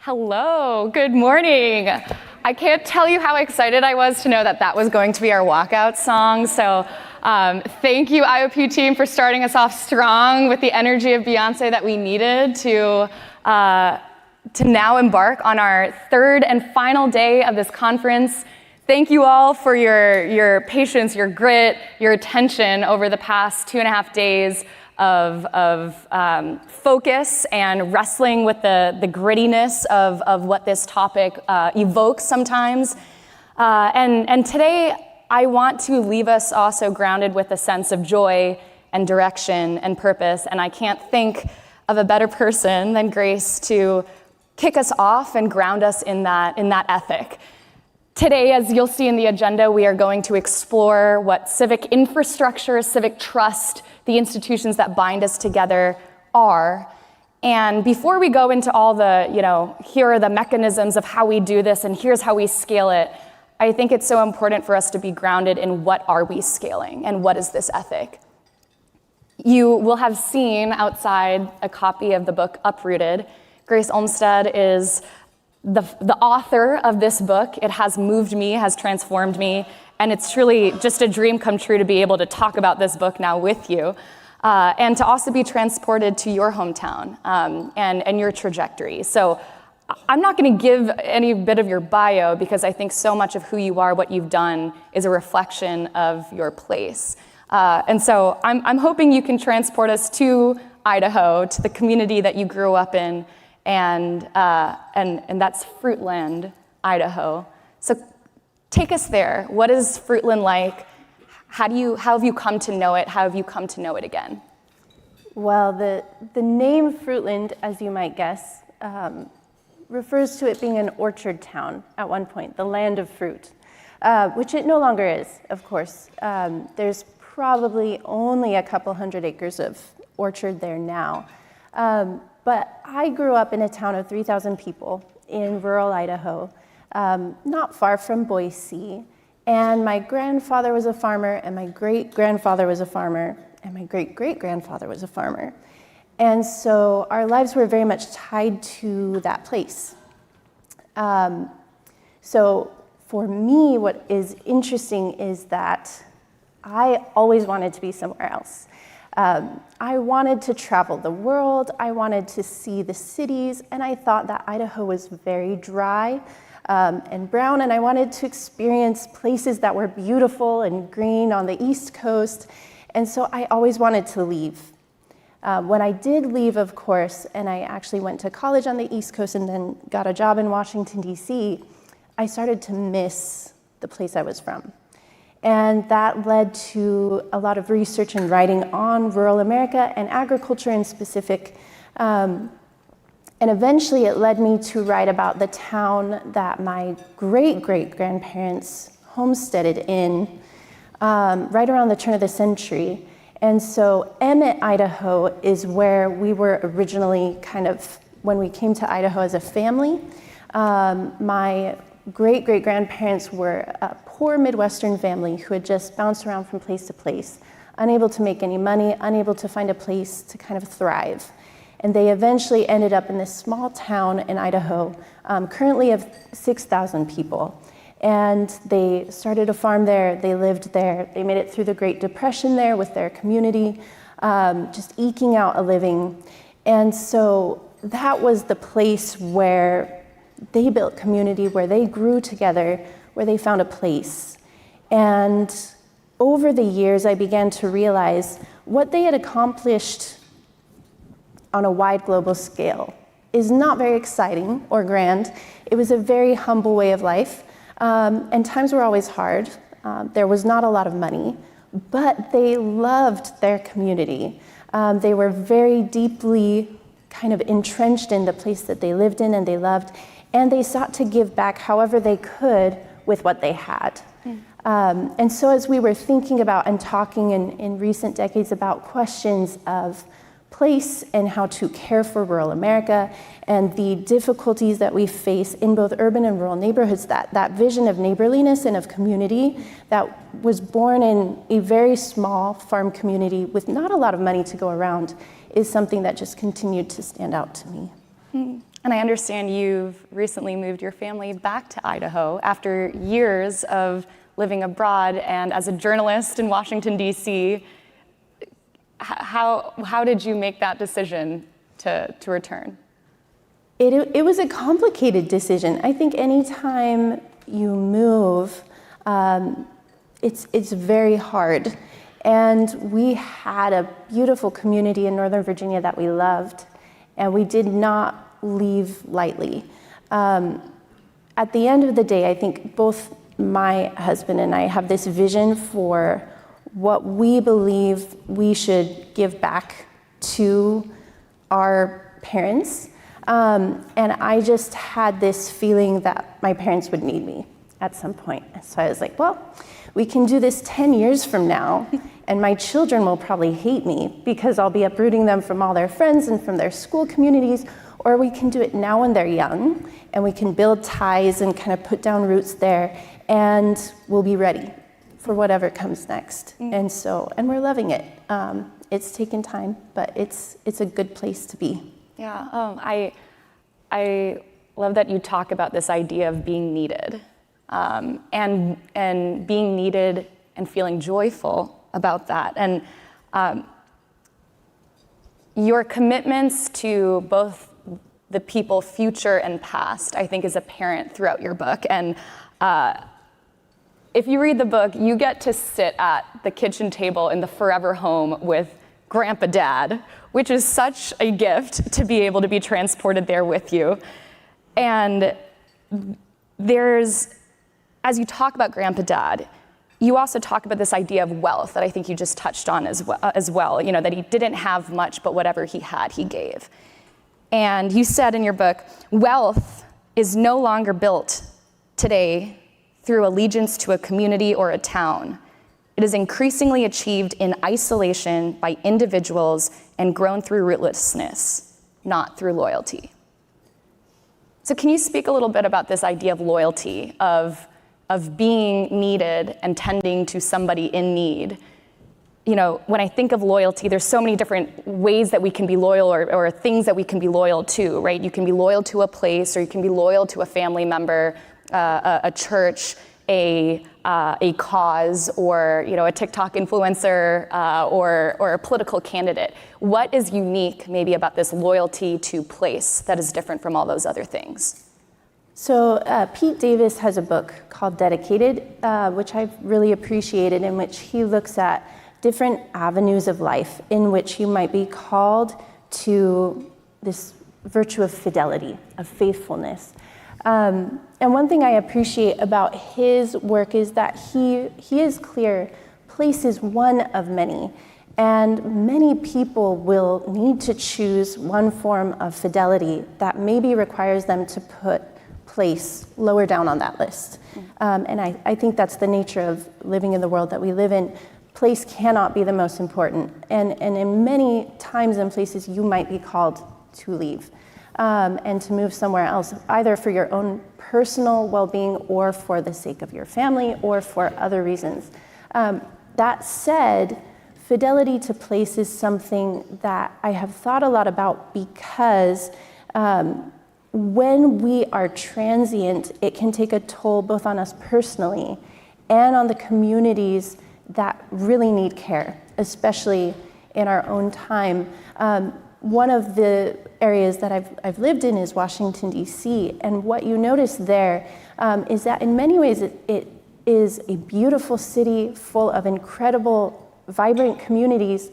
Hello, good morning. I can't tell you how excited I was to know that that was going to be our walkout song. So thank you, IOP team, for starting us off strong with the energy of Beyonce that we needed to now embark on our third and final day of this conference. Thank you all for your patience, your grit, your attention over the past 2.5 days of focus and wrestling with the grittiness of what this topic evokes sometimes. And today, I want to leave us also grounded with a sense of joy and direction and purpose. And I can't think of a better person than Grace to kick us off and ground us in that ethic. Today, as you'll see in the agenda, we are going to explore what civic infrastructure, civic trust, the institutions that bind us together are. And before we go into all the, here are the mechanisms of how we do this and here's how we scale it, I think it's so important for us to be grounded in what are we scaling and what is this ethic. You will have seen outside a copy of the book Uprooted. Grace Olmstead is the author of this book. It has moved me, has transformed me, and it's truly just a dream come true to be able to talk about this book now with you, and to also be transported to your hometown and your trajectory. So I'm not going to give any bit of your bio because I think so much of who you are, what you've done, is a reflection of your place. And so I'm hoping you can transport us to Idaho, to the community that you grew up in, and that's Fruitland, Idaho. So take us there. What is Fruitland like? How have you come to know it? How have you come to know it again? Well, the name Fruitland, as you might guess, refers to it being an orchard town at one point, the land of fruit, which it no longer is, of course. There's probably only a couple hundred acres of orchard there now. But I grew up in a town of 3,000 people in rural Idaho, not far from Boise. And my grandfather was a farmer, and my great-grandfather was a farmer, and my great-great-grandfather was a farmer. And so our lives were very much tied to that place. So for me, what is interesting is that I always wanted to be somewhere else. I wanted to travel the world, I wanted to see the cities, and I thought that Idaho was very dry and brown, and I wanted to experience places that were beautiful and green on the East Coast, and so I always wanted to leave. When I did leave, of course, and I actually went to college on the East Coast and then got a job in Washington, D.C., I started to miss the place I was from. And that led to a lot of research and writing on rural America and agriculture in specific. And eventually it led me to write about the town that my great-great-grandparents homesteaded in right around the turn of the century. And so Emmett, Idaho is where we were originally when we came to Idaho as a family. My great-great-grandparents were a poor Midwestern family who had just bounced around from place to place, unable to make any money, unable to find a place to kind of thrive. And they eventually ended up in this small town in Idaho, currently of 6,000 people. And they started a farm there, they lived there, they made it through the Great Depression there with their community, just eking out a living. And so that was the place where they built community, where they grew together, where they found a place. And over the years, I began to realize what they had accomplished on a wide global scale is not very exciting or grand. It was a very humble way of life, and times were always hard. There was not a lot of money, but they loved their community. They were very deeply kind of entrenched in the place that they lived in and they loved, and they sought to give back however they could with what they had. And so as we were thinking about and talking in recent decades about questions of place and how to care for rural America and the difficulties that we face in both urban and rural neighborhoods, that vision of neighborliness and of community that was born in a very small farm community with not a lot of money to go around is something that just continued to stand out to me. And I understand you've recently moved your family back to Idaho after years of living abroad, and as a journalist in Washington, D.C., how did you make that decision to return? It was a complicated decision. I think anytime you move, it's very hard. And we had a beautiful community in Northern Virginia that we loved, and we did not leave lightly. At the end of the day, I think both my husband and I have this vision for what we believe we should give back to our parents. And I just had this feeling that my parents would need me at some point. So I was like, well, we can do this 10 years from now, and my children will probably hate me because I'll be uprooting them from all their friends and from their school communities, or we can do it now when they're young, and we can build ties and kind of put down roots there, and we'll be ready for whatever comes next. And we're loving it. It's taken time, but it's a good place to be. Yeah, I love that you talk about this idea of being needed, and being needed and feeling joyful about that. And your commitments to both the people, future and past, I think is apparent throughout your book. And if you read the book, you get to sit at the kitchen table in the forever home with Grandpa Dad, which is such a gift to be able to be transported there with you. And as you talk about Grandpa Dad, you also talk about this idea of wealth that I think you just touched on as well, you know, that he didn't have much, but whatever he had, he gave. And you said in your book, wealth is no longer built today through allegiance to a community or a town. It is increasingly achieved in isolation by individuals and grown through rootlessness, not through loyalty. So can you speak a little bit about this idea of loyalty, of being needed and tending to somebody in need? You know, when I think of loyalty, there's so many different ways that we can be loyal, or things that we can be loyal to, right? You can be loyal to a place, or you can be loyal to a family member, a church, a cause, or a TikTok influencer, or a political candidate. What is unique maybe about this loyalty to place that is different from all those other things? So Pete Davis has a book called Dedicated, which I've really appreciated, in which he looks at different avenues of life in which you might be called to this virtue of fidelity, of faithfulness. And one thing I appreciate about his work is that he is clear, place is one of many, and many people will need to choose one form of fidelity that maybe requires them to put place lower down on that list. And I think that's the nature of living in the world that we live in. Place cannot be the most important. And in many times and places, you might be called to leave and to move somewhere else, either for your own personal well-being or for the sake of your family or for other reasons. That said, fidelity to place is something that I have thought a lot about, because when we are transient, it can take a toll both on us personally and on the communities that really need care, especially in our own time. One of the areas that I've lived in is Washington, D.C., and what you notice there is that in many ways it is a beautiful city full of incredible, vibrant communities,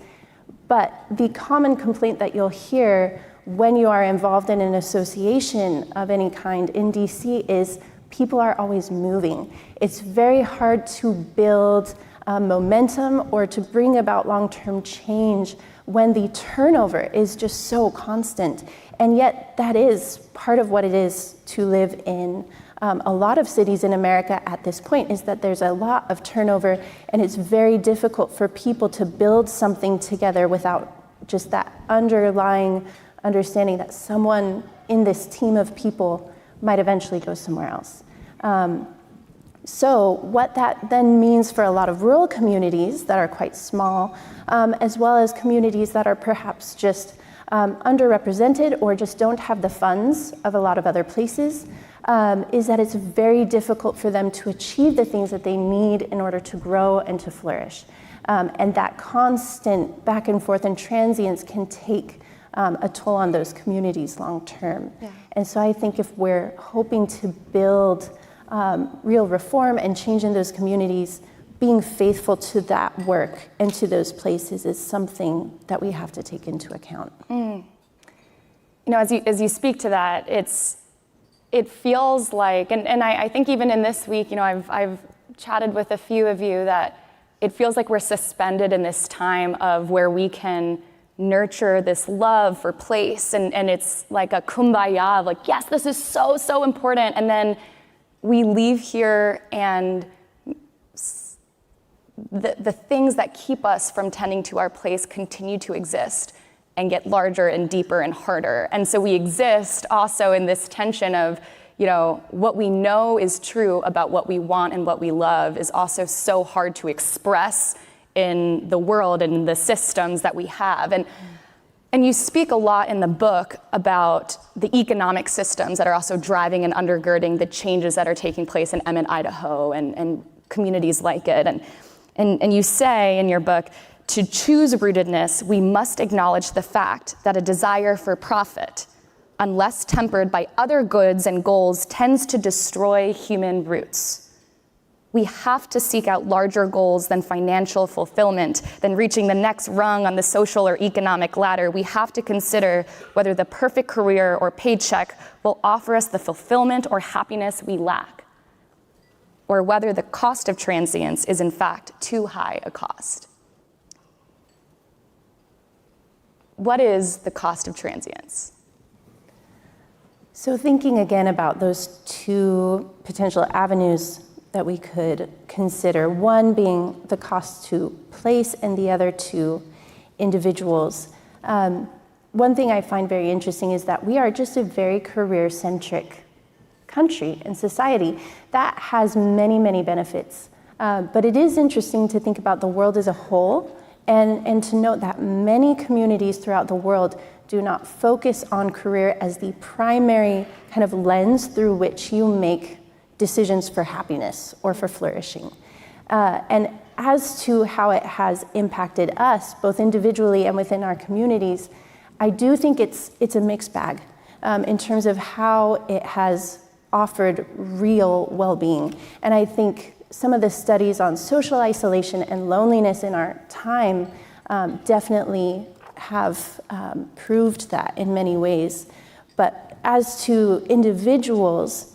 but the common complaint that you'll hear when you are involved in an association of any kind in D.C. is people are always moving. It's very hard to build momentum or to bring about long-term change when the turnover is just so constant. And yet that is part of what it is to live in a lot of cities in America at this point, is that there's a lot of turnover, and it's very difficult for people to build something together without just that underlying understanding that someone in this team of people might eventually go somewhere else. So what that then means for a lot of rural communities that are quite small, as well as communities that are perhaps just underrepresented or just don't have the funds of a lot of other places, is that it's very difficult for them to achieve the things that they need in order to grow and to flourish. And that constant back and forth and transience can take a toll on those communities long term. Yeah. And so I think if we're hoping to build real reform and change in those communities, being faithful to that work and to those places is something that we have to take into account. You know, as you speak to that, it feels like, and I think even in this week, you know, I've chatted with a few of you that it feels like we're suspended in this time of where we can nurture this love for place, and it's like a kumbaya of like, yes, this is so important, and then we leave here and the things that keep us from tending to our place continue to exist and get larger and deeper and harder. And so we exist also in this tension of, you know, what we know is true about what we want and what we love is also so hard to express in the world and the systems that we have. And you speak a lot in the book about the economic systems that are also driving and undergirding the changes that are taking place in Emmett, Idaho, and communities like it. And you say in your book, to choose rootedness, we must acknowledge the fact that a desire for profit, unless tempered by other goods and goals, tends to destroy human roots. We have to seek out larger goals than financial fulfillment, than reaching the next rung on the social or economic ladder. We have to consider whether the perfect career or paycheck will offer us the fulfillment or happiness we lack, or whether the cost of transience is in fact too high a cost. What is the cost of transience? So thinking again about those two potential avenues that we could consider, one being the cost to place and the other to individuals. One thing I find very interesting is that we are just a very career-centric country and society that has many benefits. But it is interesting to think about the world as a whole and to note that many communities throughout the world do not focus on career as the primary kind of lens through which you make decisions for happiness or for flourishing. And as to how it has impacted us, both individually and within our communities, I do think it's a mixed bag in terms of how it has offered real well-being. And I think some of the studies on social isolation and loneliness in our time definitely have proved that in many ways. But as to individuals,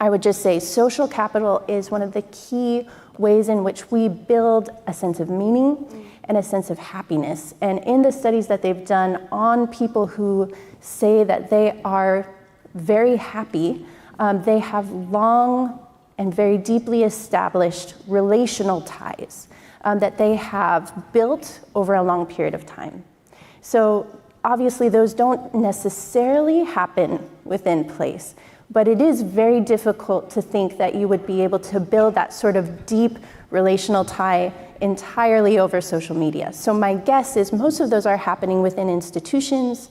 I would just say social capital is one of the key ways in which we build a sense of meaning and a sense of happiness. And in the studies that they've done on people who say that they are very happy, they have long and very deeply established relational ties that they have built over a long period of time. So obviously those don't necessarily happen within place, but it is very difficult to think that you would be able to build that sort of deep relational tie entirely over social media. So my guess is most of those are happening within institutions,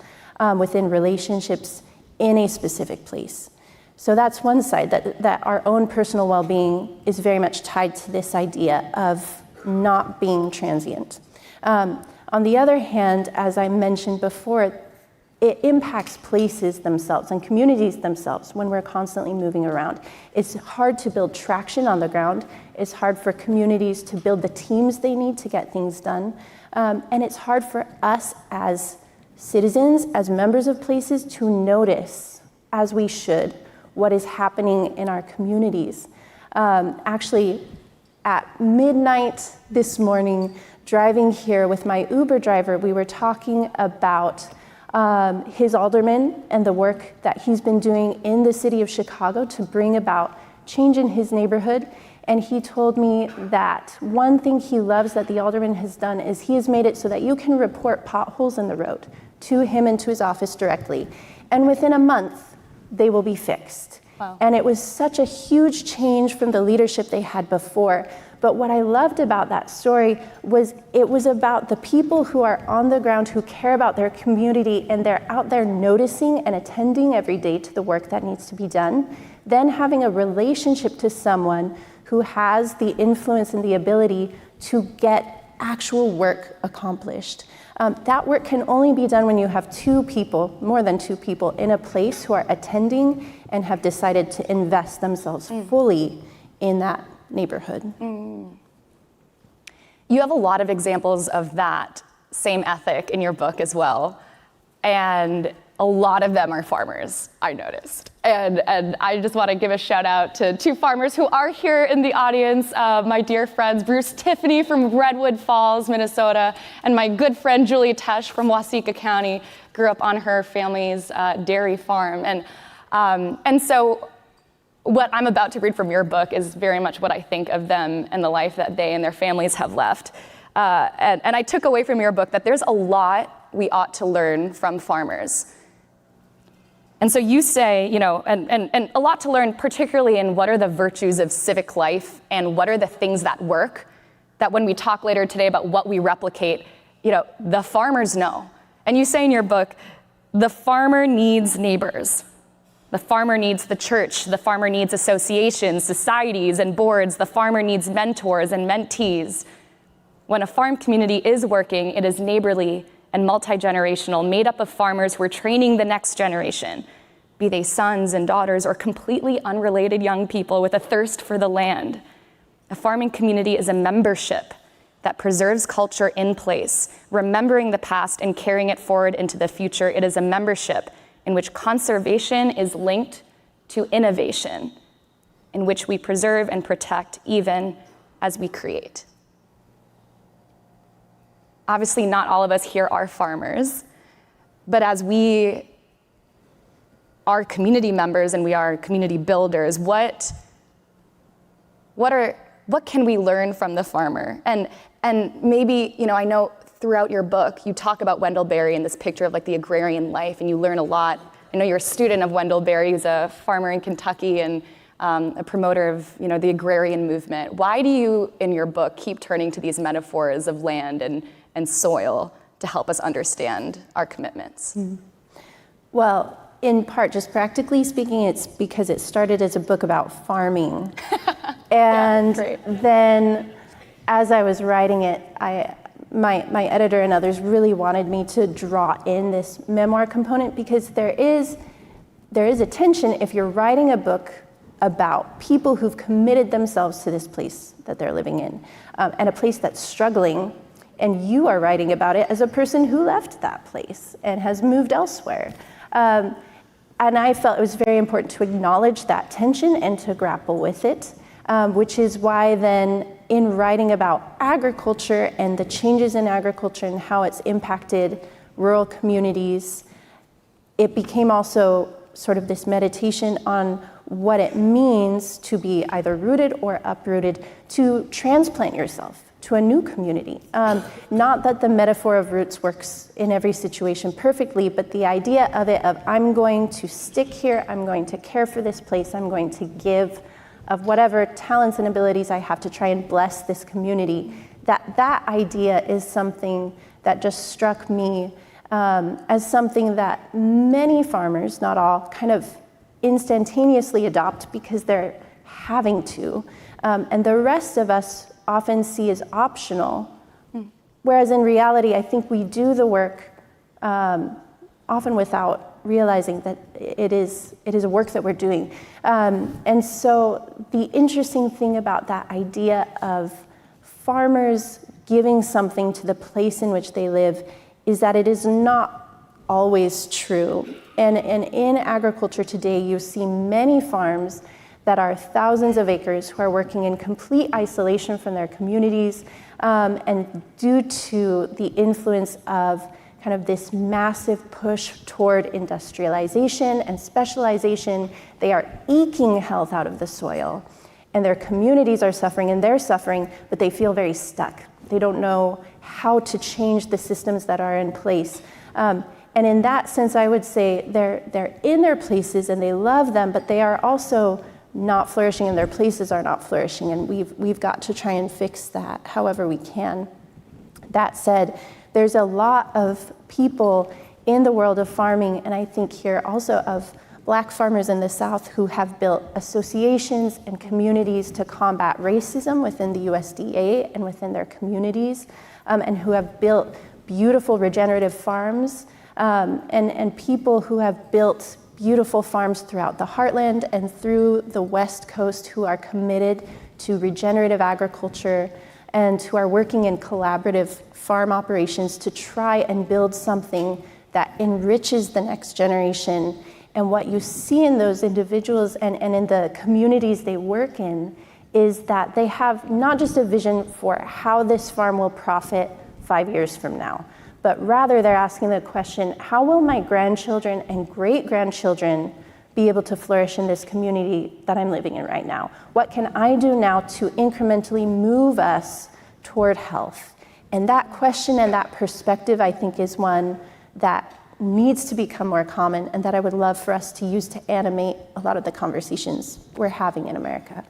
within relationships in a specific place. So that's one side, that our own personal well-being is very much tied to this idea of not being transient. On the other hand, as I mentioned before, it impacts places themselves and communities themselves when we're constantly moving around. It's hard to build traction on the ground. It's hard for communities to build the teams they need to get things done. And it's hard for us as citizens, as members of places, to notice, as we should, what is happening in our communities. Actually, at midnight this morning, driving here with my Uber driver, we were talking about his alderman and the work that he's been doing in the city of Chicago to bring about change in his neighborhood. And he told me that one thing he loves that the alderman has done is he has made it so that you can report potholes in the road to him and to his office directly. And within a month, they will be fixed. Wow. And it was such a huge change from the leadership they had before. But what I loved about that story was it was about the people who are on the ground, who care about their community, and they're out there noticing and attending every day to the work that needs to be done, then having a relationship to someone who has the influence and the ability to get actual work accomplished. That work can only be done when you have two people, more than two people, in a place who are attending and have decided to invest themselves fully in that neighborhood. You have a lot of examples of that same ethic in your book as well. And a lot of them are farmers, I noticed. And I just want to give a shout out to two farmers who are here in the audience, my dear friends, Bruce Tiffany from Redwood Falls, Minnesota, and my good friend Julie Tesh from Waseca County, grew up on her family's dairy farm. And so what I'm about to read from your book is very much what I think of them and the life that they and their families have left. And I took away from your book that there's a lot we ought to learn from farmers. And so you say, and a lot to learn, particularly in what are the virtues of civic life and what are the things that work, that when we talk later today about what we replicate, the farmers know. And you say in your book, the farmer needs neighbors. The farmer needs the church. The farmer needs associations, societies, and boards. The farmer needs mentors and mentees. When a farm community is working, it is neighborly and multi-generational, made up of farmers who are training the next generation, be they sons and daughters or completely unrelated young people with a thirst for the land. A farming community is a membership that preserves culture in place, remembering the past and carrying it forward into the future. It is a membership in which conservation is linked to innovation, in which we preserve and protect even as we create. Obviously, not all of us here are farmers, but as we are community members and we are community builders, what can we learn from the farmer? And maybe, I know throughout your book, you talk about Wendall Berry and this picture of like the agrarian life, and you learn a lot. I know you're a student of Wendall Berry, who's a farmer in Kentucky and a promoter of, the agrarian movement. Why do you, in your book, keep turning to these metaphors of land and soil to help us understand our commitments? Well, in part, just practically speaking, it's because it started as a book about farming. And then as I was writing it, my editor and others really wanted me to draw in this memoir component, because there is a tension if you're writing a book about people who've committed themselves to this place that they're living in, and a place that's struggling, and you are writing about it as a person who left that place and has moved elsewhere. And I felt it was very important to acknowledge that tension and to grapple with it, which is why then in writing about agriculture and the changes in agriculture and how it's impacted rural communities, it became also sort of this meditation on what it means to be either rooted or uprooted, to transplant yourself to a new community. Not that the metaphor of roots works in every situation perfectly, but the idea of it of I'm going to stick here, I'm going to care for this place, I'm going to give of whatever talents and abilities I have to try and bless this community. That idea is something that just struck me as something that many farmers, not all, kind of instantaneously adopt because they're having to. And the rest of us often see as optional. Whereas in reality, I think we do the work often without realizing that it is a work that we're doing. And so the interesting thing about that idea of farmers giving something to the place in which they live is that it is not always true. And in agriculture today, you see many farms that are thousands of acres who are working in complete isolation from their communities, and due to the influence of kind of this massive push toward industrialization and specialization, they are eking health out of the soil, and their communities are suffering and they're suffering, but they feel very stuck. They don't know how to change the systems that are in place. And in that sense, I would say they're in their places and they love them, but they are also not flourishing, and their places are not flourishing. And we've got to try and fix that however we can. That said, there's a lot of people in the world of farming, and I think here also of Black farmers in the South who have built associations and communities to combat racism within the USDA and within their communities, and who have built beautiful regenerative farms, and people who have built beautiful farms throughout the heartland and through the West Coast who are committed to regenerative agriculture and who are working in collaborative farm operations to try and build something that enriches the next generation. And what you see in those individuals and in the communities they work in is that they have not just a vision for how this farm will profit 5 years from now, but rather they're asking the question, how will my grandchildren and great-grandchildren be able to flourish in this community that I'm living in right now? What can I do now to incrementally move us toward health? And that question and that perspective, I think, is one that needs to become more common and that I would love for us to use to animate a lot of the conversations we're having in America.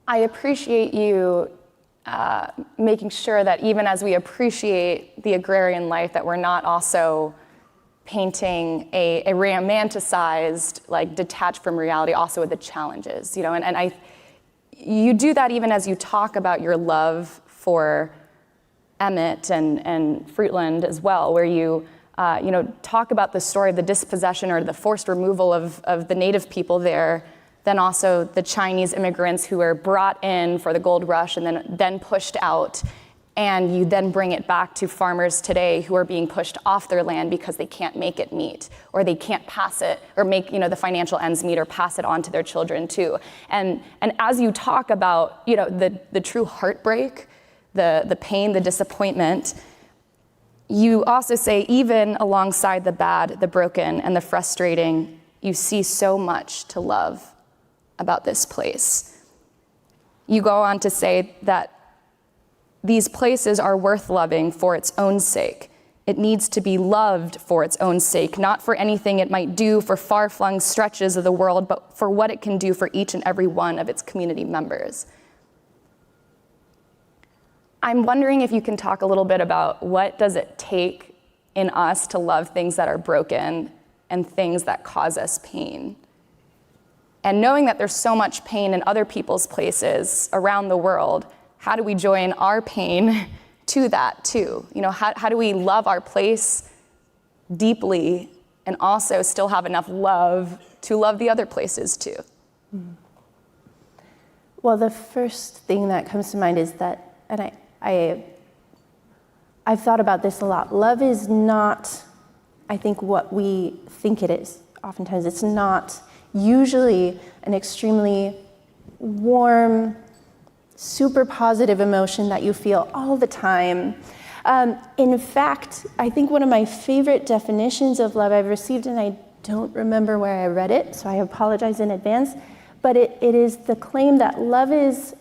I appreciate you making sure that even as we appreciate the agrarian life, that we're not also painting a romanticized, like detached from reality, also with the challenges, you know, and you do that even as you talk about your love for Emmett and Fruitland as well, where you talk about the story of the dispossession or the forced removal of the native people there, then also the Chinese immigrants who were brought in for the gold rush and then pushed out, and you then bring it back to farmers today who are being pushed off their land because they can't make it meet, or they can't pass it or make the financial ends meet or pass it on to their children too. And as you talk about the true heartbreak, the pain, the disappointment, you also say even alongside the bad, the broken, and the frustrating, you see so much to love about this place. You go on to say that these places are worth loving for its own sake. It needs to be loved for its own sake, not for anything it might do for far-flung stretches of the world, but for what it can do for each and every one of its community members. I'm wondering if you can talk a little bit about what does it take in us to love things that are broken and things that cause us pain. And knowing that there's so much pain in other people's places around the world, how do we join our pain to that too? How do we love our place deeply and also still have enough love to love the other places too? Well, the first thing that comes to mind is that, and I've thought about this a lot. Love is not, I think, what we think it is. Oftentimes it's not usually an extremely warm, super positive emotion that you feel all the time. In fact, I think one of my favorite definitions of love I've received, and I don't remember where I read it, so I apologize in advance, but it is the claim that love is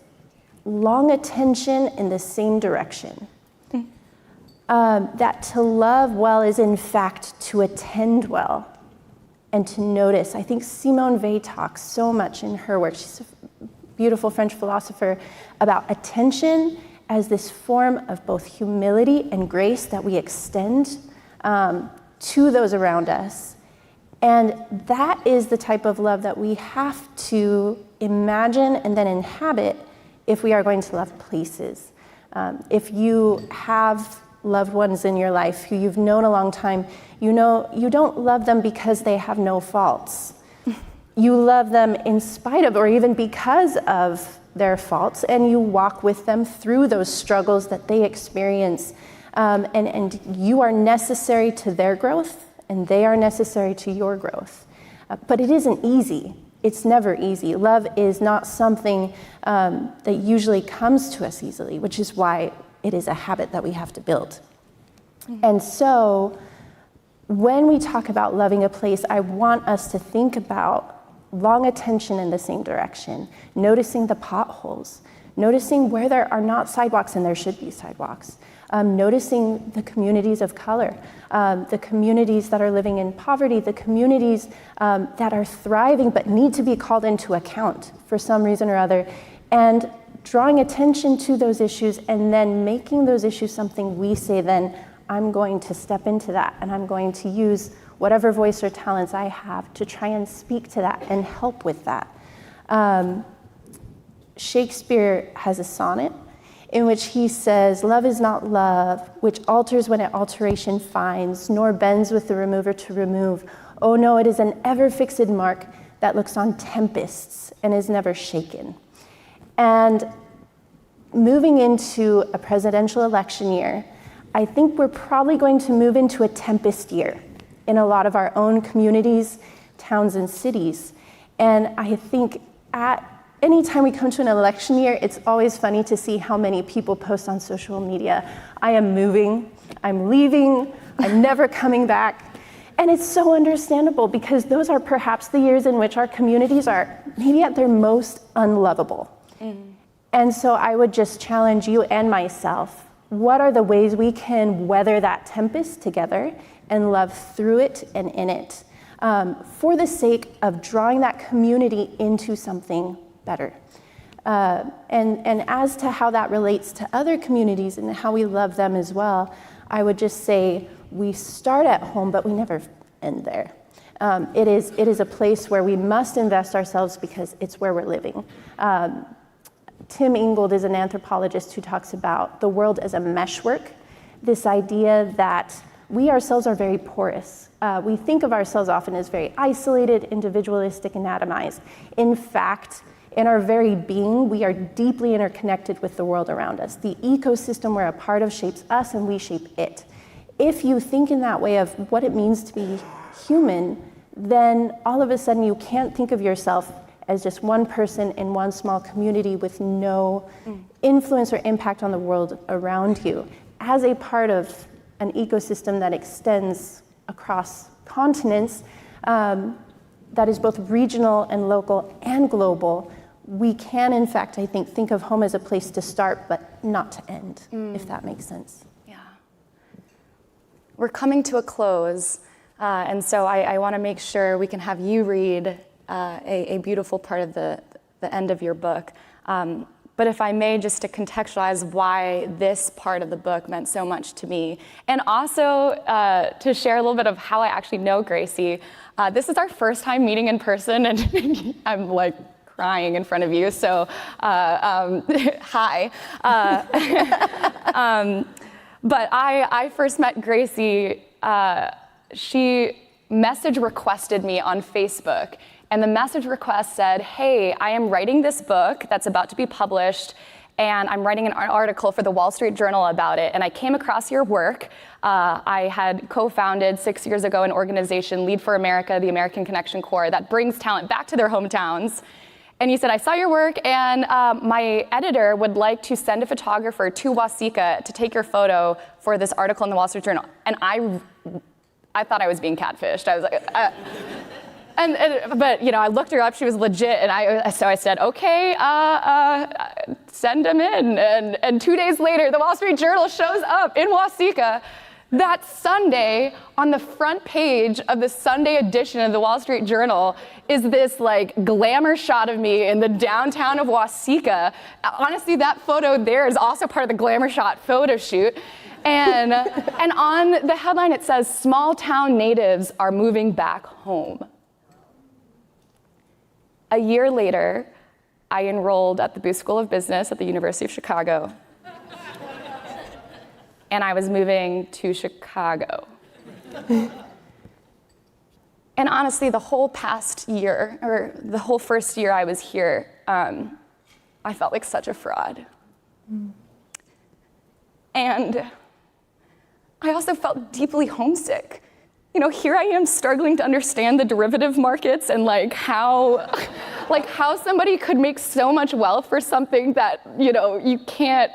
long attention in the same direction. That to love well is in fact to attend well and to notice. I think Simone Weil talks so much in her work, she's a beautiful French philosopher, about attention as this form of both humility and grace that we extend to those around us. And that is the type of love that we have to imagine and then inhabit if we are going to love places. If you have loved ones in your life who you've known a long time, you don't love them because they have no faults. You love them in spite of or even because of their faults, and you walk with them through those struggles that they experience. And you are necessary to their growth, and they are necessary to your growth. But it isn't easy. It's never easy. Love is not something that usually comes to us easily, which is why it is a habit that we have to build. And so when we talk about loving a place, I want us to think about long attention in the same direction, noticing the potholes, noticing where there are not sidewalks and there should be sidewalks, noticing the communities of color, the communities that are living in poverty, the communities that are thriving but need to be called into account for some reason or other, and drawing attention to those issues and then making those issues something we say then, I'm going to step into that and I'm going to use whatever voice or talents I have to try and speak to that and help with that. Shakespeare has a sonnet in which he says, "Love is not love, which alters when it alteration finds, nor bends with the remover to remove. Oh no, it is an ever-fixed mark that looks on tempests and is never shaken." And moving into a presidential election year, I think we're probably going to move into a tempest year in a lot of our own communities, towns, and cities. And I think at any time we come to an election year, it's always funny to see how many people post on social media, "I am moving, I'm leaving, I'm never coming back." And it's so understandable because those are perhaps the years in which our communities are maybe at their most unlovable. And so I would just challenge you and myself, what are the ways we can weather that tempest together and love through it and in it, for the sake of drawing that community into something better. And as to how that relates to other communities and how we love them as well, I would just say we start at home, but we never end there. It is a place where we must invest ourselves because it's where we're living. Tim Ingold is an anthropologist who talks about the world as a meshwork, this idea that we ourselves are very porous. We think of ourselves often as very isolated, individualistic, and atomized. In fact, in our very being, we are deeply interconnected with the world around us. The ecosystem we're a part of shapes us and we shape it. If you think in that way of what it means to be human, then all of a sudden you can't think of yourself as just one person in one small community with no influence or impact on the world around you. As a part of an ecosystem that extends across continents, that is both regional and local and global, we can, in fact, I think of home as a place to start, but not to end, if that makes sense. Yeah. We're coming to a close, and so I want to make sure we can have you read a beautiful part of the end of your book. But if I may, just to contextualize why this part of the book meant so much to me, and also to share a little bit of how I actually know Gracie. This is our first time meeting in person, and I'm like crying in front of you, so hi. But I first met Gracie, she message requested me on Facebook. And the message request said, "Hey, I am writing this book that's about to be published, and I'm writing an article for the Wall Street Journal about it. And I came across your work. I had co-founded 6 years ago an organization, Lead for America, the American Connection Corps, that brings talent back to their hometowns. And he said, I saw your work, and my editor would like to send a photographer to Waseca to take your photo for this article in the Wall Street Journal." And I thought I was being catfished. I was like, but you know, I looked her up. She was legit, and so I said, "Okay, send him in." And 2 days later, the Wall Street Journal shows up in Waseca. That Sunday, on the front page of the Sunday edition of the Wall Street Journal, is this like glamour shot of me in the downtown of Waseca. Honestly, that photo there is also part of the glamour shot photo shoot. And on the headline it says, "Small town natives are moving back home." A year later, I enrolled at the Booth School of Business at the University of Chicago. And I was moving to Chicago. And honestly, the whole past year, or the whole first year I was here, I felt like such a fraud. And I also felt deeply homesick. You know, here I am struggling to understand the derivative markets and like how somebody could make so much wealth for something that, you know, you can't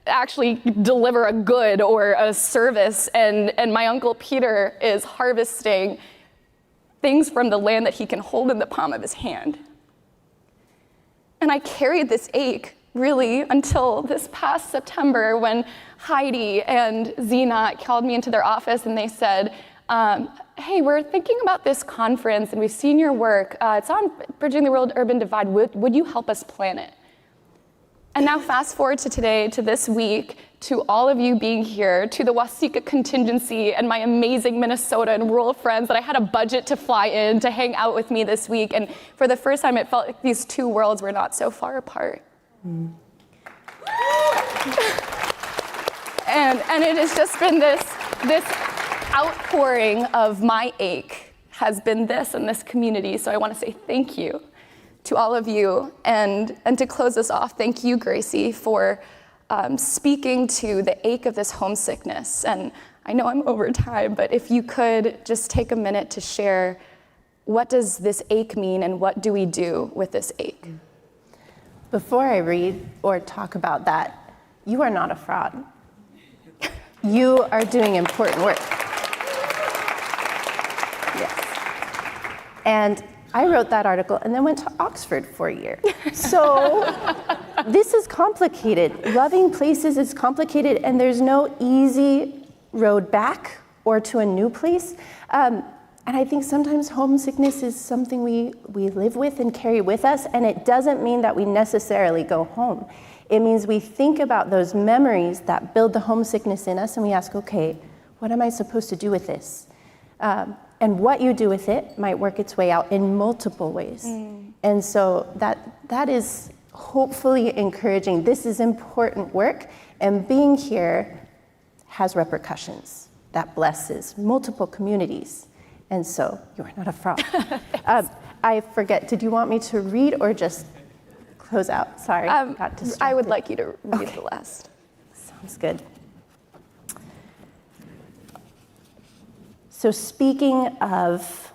actually deliver a good or a service. And my Uncle Peter is harvesting things from the land that he can hold in the palm of his hand. And I carried this ache really, until this past September when Heidi and Zena called me into their office and they said, hey, we're thinking about this conference and we've seen your work. It's on Bridging the World-Urban Divide. Would you help us plan it? And now fast forward to today, to this week, to all of you being here, to the Wasika contingency and my amazing Minnesota and rural friends that I had a budget to fly in to hang out with me this week. And for the first time, it felt like these two worlds were not so far apart. And it has just been this outpouring of my ache has been this in this community. So I want to say thank you to all of you. And to close this off, thank you, Gracie, for speaking to the ache of this homesickness. And I know I'm over time, but if you could just take a minute to share, what does this ache mean and what do we do with this ache? Before I read or talk about that, you are not a fraud. You are doing important work. Yes. And I wrote that article and then went to Oxford for a year. So this is complicated. Loving places is complicated, and there's no easy road back or to a new place. And I think sometimes homesickness is something we live with and carry with us, and it doesn't mean that we necessarily go home. It means we think about those memories that build the homesickness in us, and we ask, okay, what am I supposed to do with this? And what you do with it might work its way out in multiple ways. And so that is hopefully encouraging. This is important work, and being here has repercussions that blesses multiple communities. And so you are not a fraud. I forget, did you want me to read or just close out? Sorry, got distracted. I would like you to read the last. Sounds good. So speaking of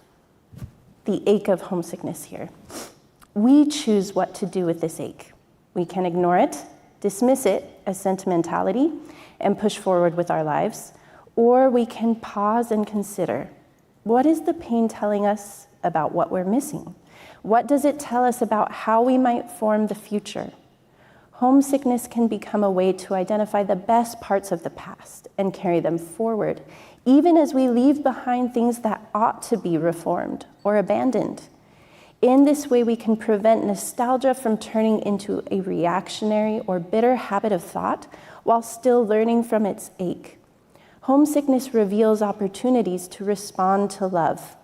the ache of homesickness here, we choose what to do with this ache. We can ignore it, dismiss it as sentimentality, and push forward with our lives, or we can pause and consider, what is the pain telling us about what we're missing? What does it tell us about how we might form the future? Homesickness can become a way to identify the best parts of the past and carry them forward, even as we leave behind things that ought to be reformed or abandoned. In this way, we can prevent nostalgia from turning into a reactionary or bitter habit of thought while still learning from its ache. Homesickness reveals opportunities to respond to love.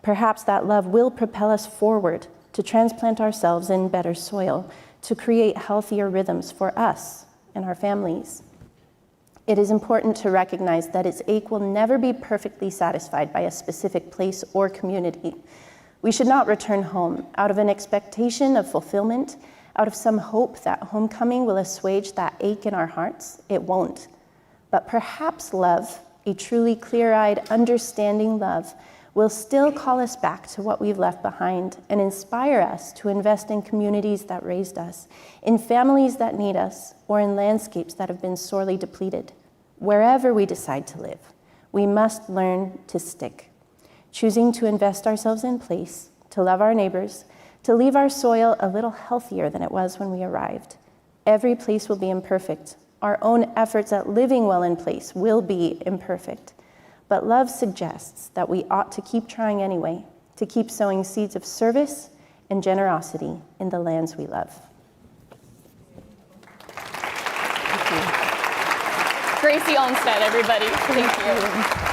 Perhaps that love will propel us forward to transplant ourselves in better soil, to create healthier rhythms for us and our families. It is important to recognize that its ache will never be perfectly satisfied by a specific place or community. We should not return home out of an expectation of fulfillment, out of some hope that homecoming will assuage that ache in our hearts. It won't. But perhaps love, a truly clear-eyed, understanding love, will still call us back to what we've left behind and inspire us to invest in communities that raised us, in families that need us, or in landscapes that have been sorely depleted. Wherever we decide to live, we must learn to stick, choosing to invest ourselves in place, to love our neighbors, to leave our soil a little healthier than it was when we arrived. Every place will be imperfect. Our own efforts at living well in place will be imperfect. But love suggests that we ought to keep trying anyway, to keep sowing seeds of service and generosity in the lands we love. Grace Olmstead, everybody. Thank you.